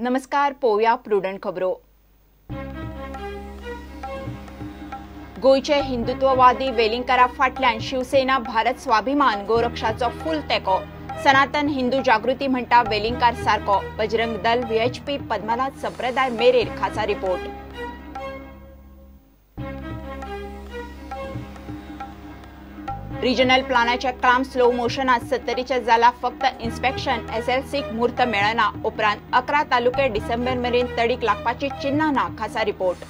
नमस्कार, पोवया प्रुडंट खबरो। गोयचे हिंदुत्ववादी वेलिंगकरा फाटल्यान शिवसेना भारत स्वाभिमान गोरक्षाचो फुल तेको। सनातन हिंदू जागृती म्हणटा वेलिंगकार सारको। बजरंग दल VHP पद्मनाथ संप्रदाय मेरेर खासा रिपोर्ट। रिजनल प्लानाचे काम स्लो मोशनात 70चे जाला। फक्त इन्स्पेक्शन SLCक मुहूर्त मेळना। उपरांत 11 तालुके डिसेंबर मेरेन तडीक लागपाची चिन्ह ना। खासा रिपोर्ट।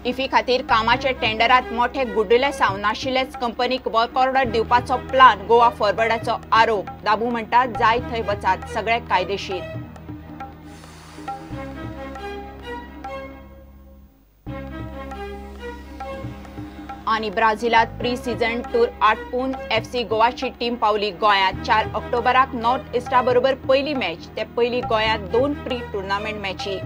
इफी खातीर कामाचे टेंडरात मोठे गुड्डले सावन नाशिल्लेच कंपनीक वर्क ऑर्डर दिवपाचो प्लान गोवा फॉरवर्डाचो आरोप। दाबू म्हणटा जाय थंय वचात, सगळे कायदेशीर। आणि ब्राझीलात प्री सीझन टूर आटपून FC गोवाची टीम पावली गोंयांत। 4 ऑक्टोबराक नॉर्थ इस्टा बरोबर पहिली मॅच। ते पयली गोंयांत 2 प्री टुर्नामेंट मॅची।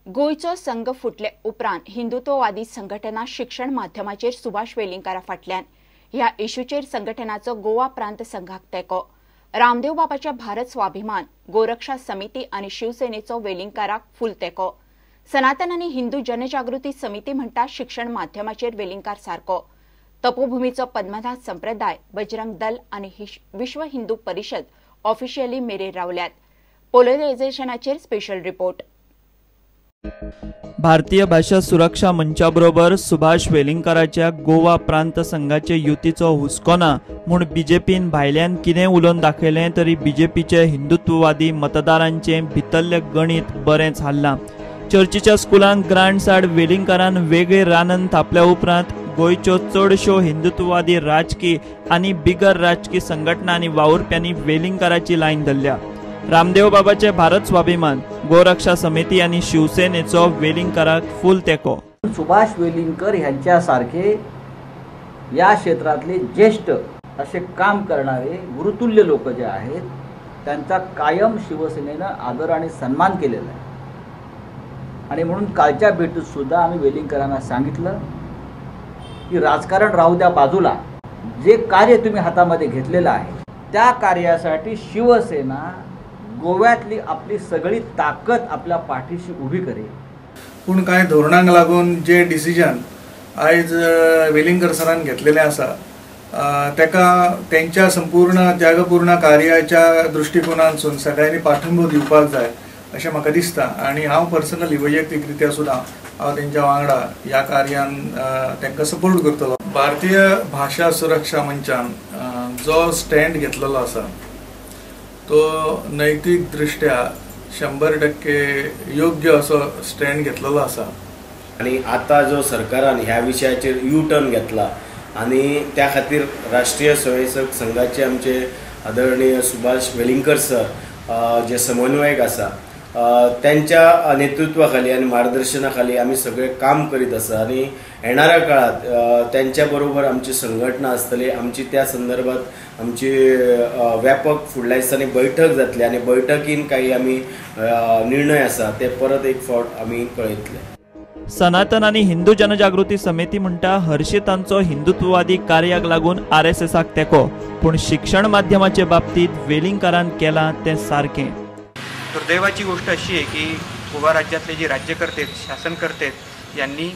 गोयचो संघ फुटले उपरांत हिंदुत्ववादी संघटना शिक्षण माध्यमाचेर सुभाष वेलिंगकारा फाटल्यान ह्या इश्यूचेर संघटनाचो गोवा प्रांत संघाक तेको। रामदेव बाबाच्या भारत स्वाभिमान गोरक्षा समिती आणि शिवसेनेचो वेलिंगकाराक फुल तेको। सनातन आणि हिंदू जनजागृती समिती म्हणटा शिक्षण माध्यमाचेर वेलिंगकार सारको। तपोभूमीचो पद्मनाथ संप्रदाय, बजरंग दल आणि विश्व हिंदू परिषद ऑफिशियली मेरेर रावल्यात। पोलरायझेशनाचेर स्पेशल रिपोर्ट। भारतीय भाषा सुरक्षा मंचाबरोबर सुभाष वेलिंगकाराच्या गोवा प्रांत संघाचे युतीचो हुस्को ना म्हूण BJPन भायल्यान कितें उलोवन दाखयलें तरी BJPचे हिंदुत्ववादी मतदारांचे भितरले गणित बरेंच हाल्लां। चर्चीच्या स्कुलांत ग्रांट्स आड वेलिंगकारान वेगळे रानन थापल्या उपरांत गोंयच्यो चडश्यो हिंदुत्ववादी राजकी आनी बिगर राजकी संघटना आनी वावुरप्यांनी वेलिंगकाराची लायन धरल्या। रामदेव बाबाचे भारत स्वाभिमान गोरक्षा समिती आणि शिवसेनेचो वेलिंगकाराक फुल तेको। सुभाष वेलिंगकर यांच्या सारखे या क्षेत्रातले ज्येष्ठ असे काम करणारे गुरुतुल्य लोक जे आहेत त्यांचा कायम शिवसेनेनं आदर आणि सन्मान केलेला आहे। आणि म्हणून कालच्या भेटीत सुद्धा आम्ही वेलिंगकरांना सांगितलं की राजकारण राहू द्या बाजूला, जे कार्य तुम्ही हातामध्ये घेतलेलं आहे त्या कार्यासाठी शिवसेना गोव्यातली आपली सगळी ताकद आपल्या पाठीशी उभी करेल। पण काय धोरणांक लागून जे डिसिजन आयज वेलिंगकर सरान घेतलेले आसा तेका त्यांच्या संपूर्ण त्यागपूर्ण कार्याच्या दृष्टिकोनांतून सगळ्यांनी पाठिंबो दिवपाक जाय अशें म्हाका दिसता। आणि हांव पर्सनली वैयक्तिकरित्या सुद्दां हांव तेंच्या वांगडा ह्या कार्यान तांकां सपोर्ट करतलो। भारतीय भाषा सुरक्षा मंचान जो स्टँड घेतलेलो आसा तो नैतिक दृष्ट्या 100% योग्य असो स्टँड घेतलेलो आसा। आणि आता जो सरकारान ह्या विशयाचेर U-टर्न घेतला आणि त्या खातीर राष्ट्रीय स्वयंसेवक संघाचे आमचे आदरणीय सुभाष वेलिंगकर सर जे समन्वयक आसा त्यांच्या नेतृत्वाखाली आणि मार्गदर्शनाखाली आम्ही सगळे काम करीत आसा। आणि येणाऱ्या काळात त्यांच्या बरोबर आमची संघटना आसतली। आमची त्या संदर्भात आमची व्यापक फुडल्या दिसांनी बैठक जातली आणि बैठकीन काही आम्ही निर्णय आसा ते परत एक फावट आम्ही कळयतले। सनातन आणि हिंदू जनजागृती समिती म्हणटा हर्षितांचो हिंदुत्ववादी कार्याक लागून RSSक तेको, पण शिक्षण माध्यमाचे बाबतीत वेलिंगकारान केला ते सारखे। दुर्दैवाची गोष्ट अशी आहे की गोवा राज्यातले जे राज्यकर्ते शासनकर्ते यांनी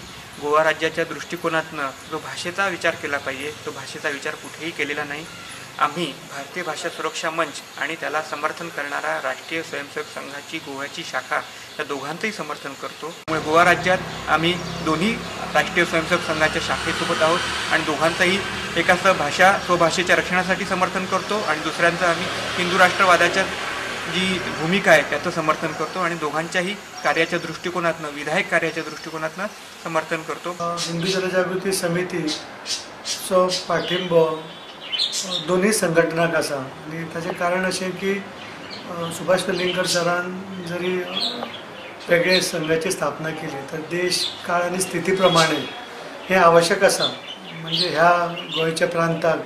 गोवा राज्याच्या दृष्टिकोनातून जो भाषेचा विचार केला पाहिजे तो भाषेचा विचार कुठेही केलेला नाही। आम्ही भारतीय भाषा सुरक्षा मंच आणि त्याला समर्थन करणारा राष्ट्रीय स्वयंसेवक संघाची गोव्याची शाखा या दोघांचंही समर्थन करतो। त्यामुळे गोवा राज्यात आम्ही दोन्ही राष्ट्रीय स्वयंसेवक संघाच्या शाखेसोबत आहोत आणि दोघांचंही एकाचं भाषा स्वभाषेच्या रक्षणासाठी समर्थन करतो आणि दुसऱ्यांचं आम्ही हिंदू राष्ट्रवादाच्या जी भूमिका आहे त्याचं समर्थन करतो आणि दोघांच्याही कार्याच्या दृष्टिकोनातून विधायक कार्याच्या दृष्टिकोनातून समर्थन करतो। हिंदू जनजागृती समितीचो पाठिंबो दोन्ही संघटनाक आसा आणि त्याचे कारण असे की सुभाष वेलिंगकर सरान जरी वेगळे संघाची स्थापना केली तर देश काळ आणि स्थितीप्रमाणे हे आवश्यक आसा। म्हणजे ह्या गोयच्या प्रांताक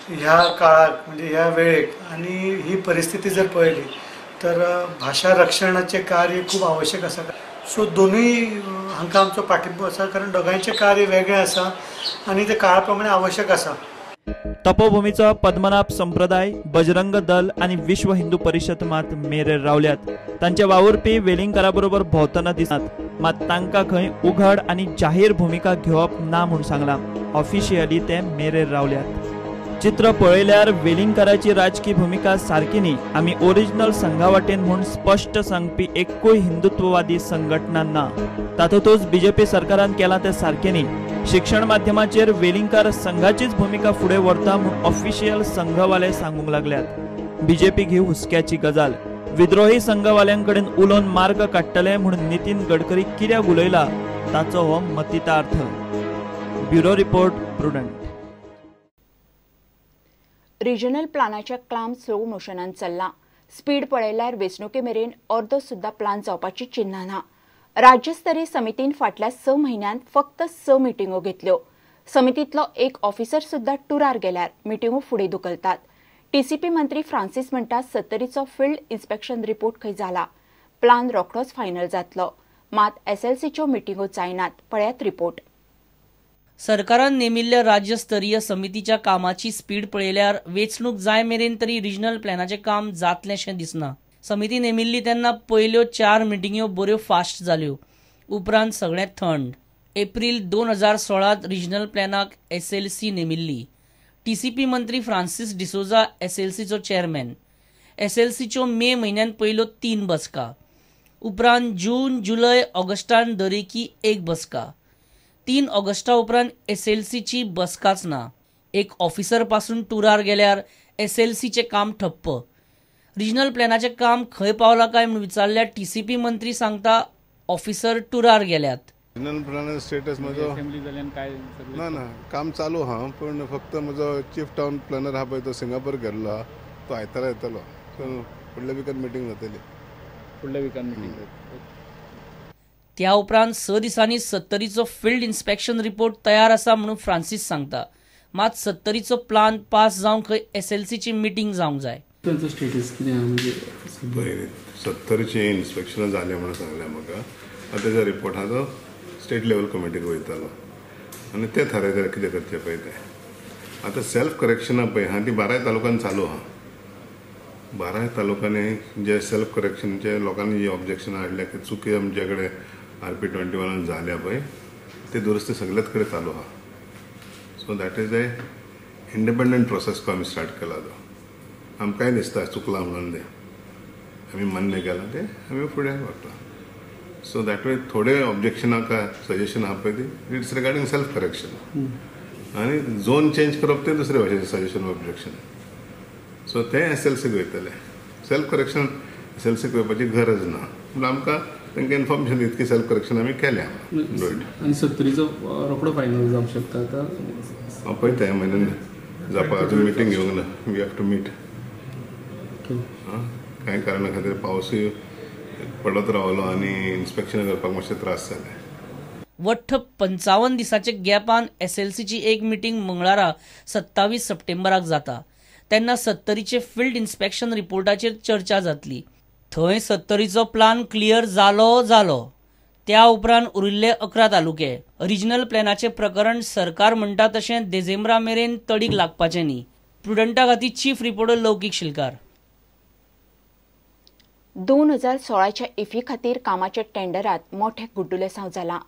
ह्या काळाक म्हणजे ह्या वेळेक आणि ही परिस्थिती जर पळयली तर भाषा रक्षणाचे कार्य खूप आवश्यक आसा. सो दोनूय हांकां आमचो पाठिंबो आसा, कारण दोगांयचे कार्य वेगळे आसा आनी ते काळा प्रमाणे आवश्यक आसा. तपोभूमीचा पद्मनाभ संप्रदाय, बजरंग दल आणि विश्व हिंदू परिषद मात मेरेर रावल्यात. तांचे वावुरपी वेलिंगकराबरोबर भोंवतना दिसतात, मात तांकां खंय उघड आणि जाहीर भूमिका घेवप ना म्हूण सांगलां. ऑफिशियली ते मेरेर रावल्यात. चित्र पळयल्यार वेलिंगकराची राजकीय भूमिका सारकी न्ही. आमी ओरिजिनल संघा वाटेन म्हूण स्पश्ट सांगपी एकूय हिंदुत्ववादी संघटना ना. तातूंतच बीजेपी सरकारान केलां तें सारकें न्ही. शिक्षण माध्यमाचेर वेलिंगकर संघाचीच भूमिका फुडें व्हरता म्हूण ऑफिशियल संघवाले सांगूंक लागल्यात. बीजेपीक ही हुस्क्याची गजाल. विद्रोही संघवाल्यांकडेन उलोवन मार्ग काडटले म्हूण नितीन गडकरी कित्याक उलयला ताचो हो मतितार्थ. Bureau report, Prudent. रिजनल प्लानाचे काम स्लो मोशनान चल्ला. स्पीड पळयल्यार वेंचणुके मेरेन अर्दो सुद्धा प्लान जावपाची चिन्हां ना. राज्यस्तरीय समितीन फाटल्या 6 म्हयन्यांत फक्त 6 मिटिंगो घेतल्यो. समितीतलो एक ऑफिसर सुद्धा टुरार गेल्यार मिटिंगो फुडें धुकलतात. टीसीपी मंत्री फ्रांसीस म्हणटा 70रीचो फील्ड इन्स्पेक्शन रिपोर्ट खंय जाला. प्लान रोखडोच फायनल जातलो. मात एसएलसीच्यो मिटिंगो जायनात. पळयात रिपोर्ट. सरकारान नेमिल्ल्या राज्यस्तरीय समितीच्या कामाची स्पीड पळयल्यार वेंचणूक जाय मेरेन तरी रिजनल प्लॅनाचें काम जातलेंशें दिसना. समिती नेमिल्ली तेन्ना पयल्यो 4 मिटिंग्यो बऱ्यो फास्ट जाल्यो. उपरांत सगळें थंड. एप्रील 2016 रिजनल प्लॅनाक एसएलसी नेमिल्ली. टीसीपी मंत्री फ्रांसीस डिसोजा एसएलसीचो चेअरमॅन. एसएलसीच्यो मे म्हयन्यान पयल्यो 3 बसका. उपरांत जून, जुलय, ऑगस्टान दरेकी 1 बसका. 3 ऑगस्टा उपरांत एसएलसीची बसकाच ना. एक ऑफिसर पासून टुरार गेल्यार एसएलसीचे काम ठप्प. रिजनल प्लॅनाचे काम खंय पावला काय म्हूण विचारल्यार टीसीपी मंत्री सांगता ऑफिसर टुरार गेल्यात. रिजनल प्लॅन स्टेटस म्हजो ना काम चालू हा, पण फक्त म्हजो चीफ टाउन प्लॅनर हा पळय तो सिंगापूर गेल्लो हा, तो आयतारा येतलो. सो फुडल्या विकान मिटींग जातली. त्या उपरांत 6 दिसांनी 70रीचो फील्ड इन्स्पेक्शन रिपोर्ट तयार आसा म्हणून फ्रांसीस सांगता. मात 70रीचो प्लान पास जावंक खंय एसएलसीची मिटींग जावंक जाय. स्टेटस कितें म्हणजे 70चे इन्स्पेक्शन जाले म्हणून सांगलें म्हाका. आतां तेजो रिपोर्ट हा तो स्टेट लेवल कमिटीक वयतलो आनी ते थारायतात कितें करचें पळय तें. आतां सेल्फ करेक्शनां पळय हा ती 12 तालुक्यान चालू हा. 12 तालुक्यांनी जे सेल्फ करेक्शनचे लोकांनी जी ऑब्जेक्शन हाडल्या की चुकी आमचे कडेन RP21 झाल्या पळय ते दुरुस्ती सगळ्याच कडेन चालू हा. So that is a independent process को आमी स्टार्ट केला. तो आमकांय दिसता चुकला म्हणून ते आमी मान्य केला ते आमी फुडें व्हरता. सो दॅट वे थोडे ऑब्जेक्शनाक सजेशन आहा पळय ती इट्स रिगार्डींग सेल्फ करेक्शन आनी झोन चेंज करप ते दुसरे भाशेचे सजेशन ऑब्जेक्शन. सो ते एसएलसीक वयतले. सेल्फ करेक्शन एसएलसीक वयपाची गरज ना. पूण आमकां तांकां इन्फॉर्मेशन इतकी सेल्फ करेक्शन आमी केल्या. आनी 70रीचो रोखडो फायनल जावंक शकता आतां पळय त्या म्हयन्यान जावपा अजून मिटींग घेवंक ना. We have to meet. कांय कारणा खातीर पावसूय पडत रावलो आनी इन्स्पेक्शन करपाक मातशे त्रास जाले. वट्ट 55 दिसाचे गॅपान एसएलसीची एक मिटींग मंगळारा 27 सप्टेंबराक जाता. तेन्ना 70रीचे फील्ड इन्स्पेक्शन रिपोर्टाचेर चर्चा जातली. थंय 70रीचो प्लान क्लियर जालो. त्या उपरांत उरिल्ले 11 तालुके. रिजनल प्लॅनाचे प्रकरण सरकार म्हणटा तशें डिसेंबरा मेरेन तडीक लागपाचें न्ही. प्रुडंटा खातीर चीफ रिपोर्टर लौकीक शिलकार. 2016च्या इफी खातीर कामाच्या टेंडरात मोठे गुड्डुलेसांव जाला.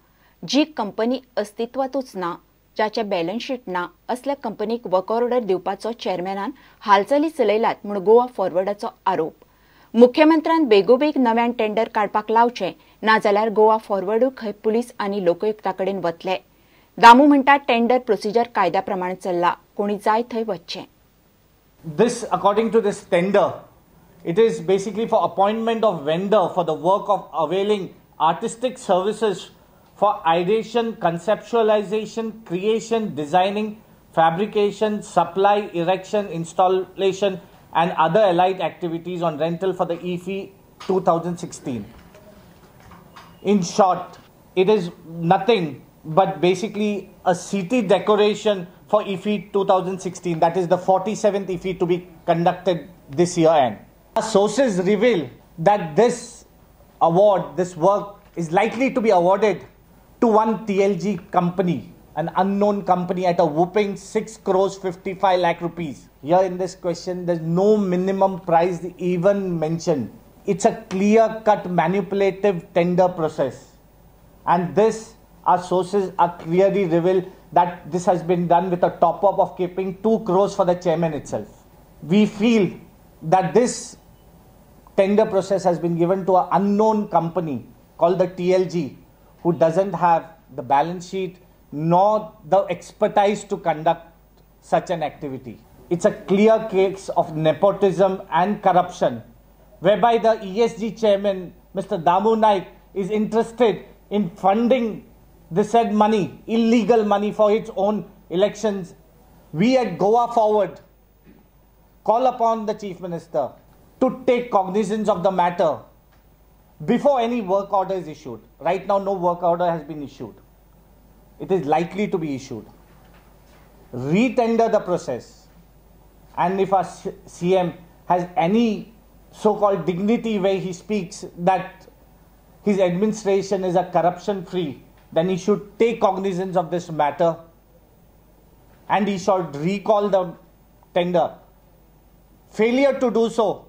जी कंपनी अस्तित्वातूच ना, जाचे बॅलन्स शीट ना, असल्या कंपनीक वर्क ऑर्डर दिवपाचो चेअरमॅनान हालचाली चलयल्यात म्हूण गोवा फॉरवर्डाचो आरोप. मुख्यमंत्र्यान बेगोबेग नव्यान टेंडर काडपाक लावचें, नाजाल्यार गोवा फॉरवर्डूय खंय पुलीस आनी लोकायुक्ता कडेन वतले. दामू म्हणटा टेंडर प्रोसिजर कायद्या प्रमाण चल्ला. कोणी जाय थंय वचचें. This, according to this tender, it is basically for appointment of vendor for the work of availing artistic services for ideation, conceptualization, creation, designing, fabrication, supply, erection, installation and other allied activities on rental for the IFI 2016. In short, it is nothing but basically a city decoration for IFI 2016. That is the 47th IFI to be conducted this year end. Our sources reveal that this award, this work is likely to be awarded to one TLG company, an unknown company, at a whopping 6 crores 55 lakh rupees. Here in this question, there's no minimum price even mentioned. It's a clear-cut manipulative tender process. And this, our sources are clearly revealed that this has been done with a top-up of keeping 2 crores for the chairman itself. We feel that this tender process has been given to an unknown company called the TLG, who doesn't have the balance sheet nor the expertise to conduct such an activity. It's a clear case of nepotism and corruption, whereby the ESG chairman, Mr. Damu Naik, is interested in funding the said money, illegal money, for its own elections. We at Goa Forward call upon the Chief Minister to take cognizance of the matter before any work order is issued. Right now, no work order has been issued. It is likely to be issued. Retender the process. And if our CM has any so-called dignity where he speaks that his administration is a corruption-free, then he should take cognizance of this matter and he should recall the tender. Failure to do so,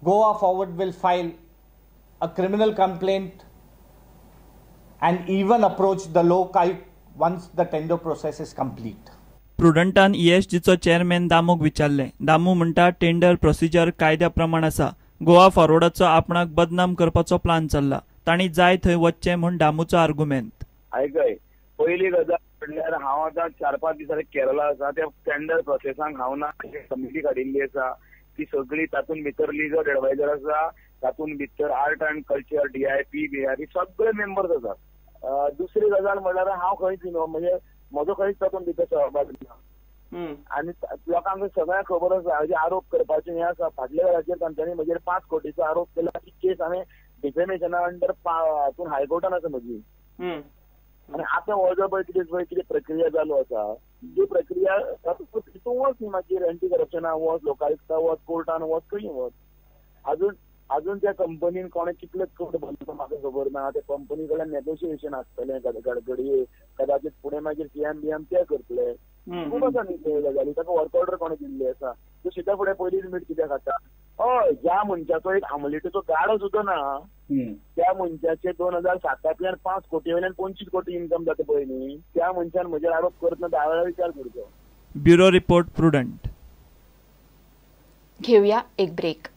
Goa Forward will file a criminal complaint and even approach the local once the tender process is complete. प्रुडंटान ESGचो chairman दामूक विचारले. दामू म्हणटा tender procedure कायद्या प्रमाण आसा. गोवा फॉरवर्डाचो आपणाक बदनाम करपाचो प्लान चल्ला. तांणी जाय थंय वचचें म्हूण दामूचो आर्ग्युमेंट. आयकय, पयली गजाल म्हणल्यार हांव आतां 4-5 दिसांनी केरला आसा. त्या टेंडर प्रोसेसांक हांव ना, कमिटी काडिल्ली आसा. ती सगळी तातूंत भितर लिगल एडवायझर आसा, तातूंत भितर art end culture, DIP, BRP सगळे मेंबर्स आसात. दुसरी गजाल म्हणल्यार हांव खंयच म्हणजे म्हजो खंयच तातूंत भितर सहभाग ना. आनी लोकांक सगळ्यांक खबर आसा हाजे आरोप करपाचें हें आसा. फाटल्या वेळाचेर तांच्यांनी म्हजेर 5 कोटीचो आरोप केला. ती केस हांवें डिफेमेशना अंडर हातूंत हायकोर्टान आसा म्हजी. आनी आतां हो जो पळय कितें प्रक्रिया चालू आसा, जी प्रक्रिया तितून वच न्ही, मागीर एंटी करप्शना वच, लोकायुक्ता वच, कोर्टान वच, खंय वच. अजून त्या कंपनीन कोणे कितले कोट भरलो म्हाका खबर ना. त्या कंपनी कडल्यान नेगोशिएशन आसतलें घडये, कदाचित फुडें मागीर CM BM ते करतले. खूब आसा न्ही ते गजाली. ताका वर्क ऑर्डर कोणे दिल्ली आसा. तो सिद्धा फुडें पयलीच मीट कित्याक खाता? हय, ज्या मनशाचो एक आमलेटीचो गाडो सुद्दां ना, त्या मनशाचे 2007 5 कोटी वयल्यान 25 कोटी इन्कम जाता पळय न्ही, त्या मनशान म्हजेर आरोप करतना 10 वेळा विचार करचो. Bureau report prudent. घेऊया एक ब्रेक.